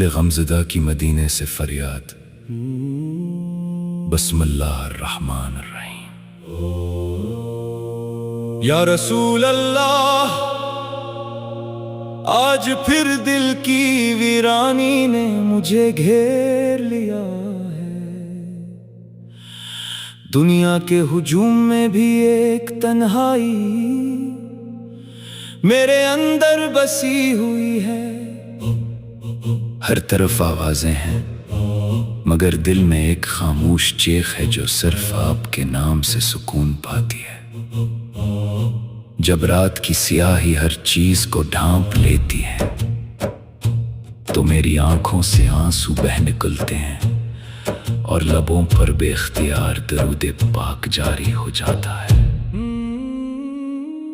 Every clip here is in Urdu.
غمزدہ کی مدینے سے فریاد، بسم اللہ الرحمن الرحیم۔ یا رسول اللہ، آج پھر دل کی ویرانی نے مجھے گھیر لیا ہے، دنیا کے ہجوم میں بھی ایک تنہائی میرے اندر بسی ہوئی ہے۔ ہر طرف آوازیں ہیں مگر دل میں ایک خاموش چیخ ہے جو صرف آپ کے نام سے سکون پاتی ہے۔ جب رات کی سیاہی ہر چیز کو ڈھانپ لیتی ہے تو میری آنکھوں سے آنسو بہہ نکلتے ہیں اور لبوں پر بے اختیار درود پاک جاری ہو جاتا ہے۔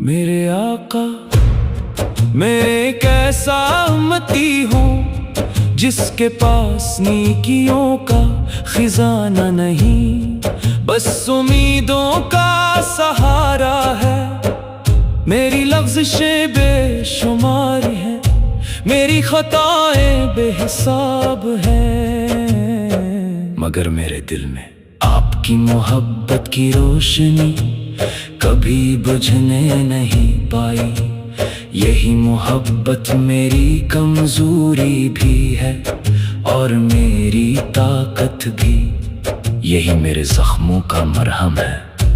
میرے آقا، میں ایک ایسا امتی ہوں جس کے پاس نیکیوں کا خزانہ نہیں، بس امیدوں کا سہارا ہے۔ میری لفظشیں بے شمار ہیں، میری خطائیں بے حساب ہیں، مگر میرے دل میں آپ کی محبت کی روشنی کبھی بجھنے نہیں پائی۔ یہی محبت میری کمزوری بھی ہے اور میری طاقت بھی، یہی میرے زخموں کا مرہم ہے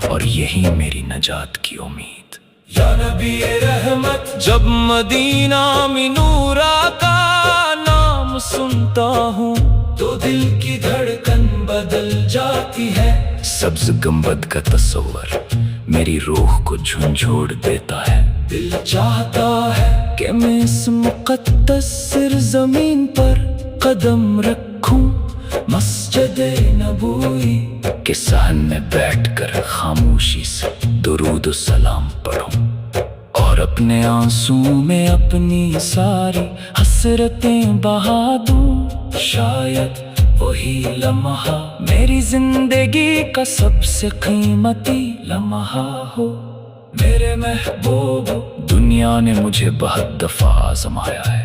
اور یہی میری نجات کی امید۔ یا نبی رحمت، جب مدینہ منورہ کا نام سنتا ہوں تو دل کی دھڑکن بدل جاتی ہے۔ سبز گنبد کا تصور میری روح کو جھنجھوڑ دیتا ہے۔ دل چاہتا ہے کہ میں اس مقدس سرزمین پر قدم رکھوں، مسجد نبوی کے صحن میں بیٹھ کر خاموشی سے درود و سلام پڑھوں اور اپنے آنسوں میں اپنی ساری حسرتیں بہا دوں۔ شاید وہی لمحہ میری زندگی کا سب سے قیمتی لمحہ ہو۔ میرے محبوب، دنیا نے مجھے بہت دفعہ آزمایا ہے،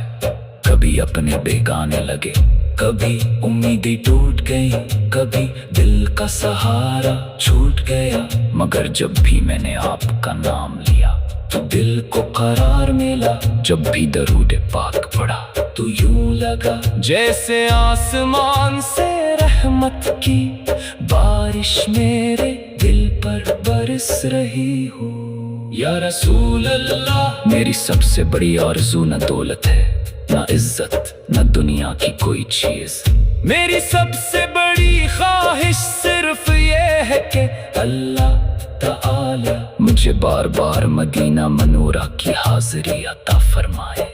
کبھی اپنے بیگانے لگے، کبھی امیدیں ٹوٹ گئی، کبھی دل کا سہارا چھوٹ گیا، مگر جب بھی میں نے آپ کا نام لیا تو دل کو قرار ملا۔ جب بھی درود پاک پڑھا تو یوں لگا جیسے آسمان سے رحمت کی بارش میرے دل پر برس رہی ہو۔ یا رسول اللہ، میری سب سے بڑی آرزو نہ دولت ہے، نہ عزت، نہ دنیا کی کوئی چیز۔ میری سب سے بڑی خواہش صرف یہ ہے کہ اللہ تعالی مجھے بار بار مدینہ منورہ کی حاضری عطا فرمائے۔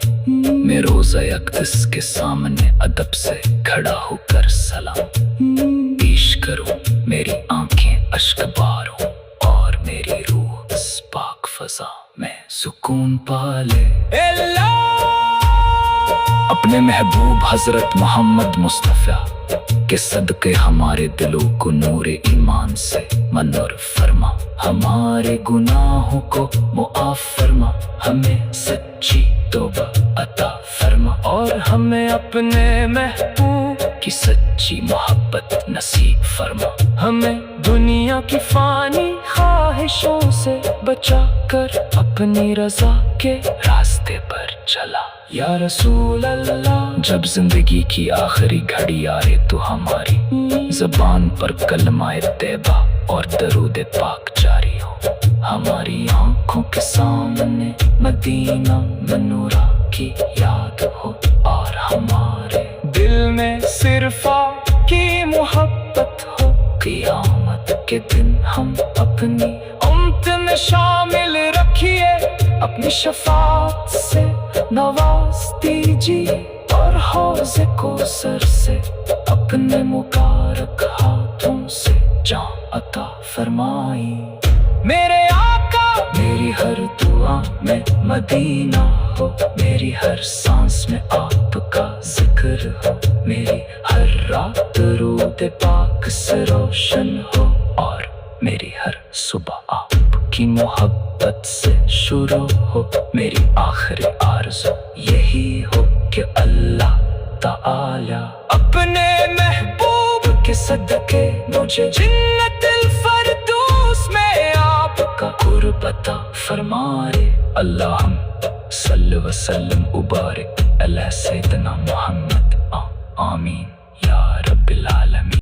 میں روزہ اقدس کے سامنے ادب سے کھڑا ہو کر سلام پیش کروں، میری آنکھیں اشک بار ہوں اور میری روح اس پاک فضا میں سکون پالے۔ اپنے محبوب حضرت محمد مصطفیٰ کے صدقے ہمارے دلوں کو نور ایمان سے منور فرما، ہمارے گناہوں کو معاف فرما، ہمیں سچی توبہ عطا فرما اور ہمیں اپنے محبوب کی سچی محبت نصیب فرما۔ ہمیں دنیا کی فانی خواہشوں سے بچا کر اپنی رضا کے راستے پر چلا۔ یا رسول اللہ، جب زندگی کی آخری گھڑی آئے تو ہماری زبان پر کلمہ طیبہ اور درود پاک جاری ہو، ہماری آنکھوں کے سامنے مدینہ منورہ کی یاد ہو اور ہمارے دل میں صرف آپ کی محبت ہو۔ قیامت کے دن ہم اپنی امت میں شامل رکھیے، اپنی شفاعت سے نواز دیجیے اور حوض کوثر سے اپنے مبارک ہاتھوں سے جام عطا فرمائی۔ میرے آقا، میری ہر دعا میں مدینہ ہو، میری ہر سانس میں آپ کا ذکر ہو، میری ہر رات درود پاک سے روشن ہو اور میری ہر صبح آپ کی محبت سے شروع ہو۔ میری آخری آرزو یہی ہو کہ اللہ تعالی اپنے محبوب کے صدقے مجھے جنت الفردوس میں آپ کا قرب عطا فرمائے اللہم صلی وسلم وبارک علی سیدنا محمد آمین یا رب العالمین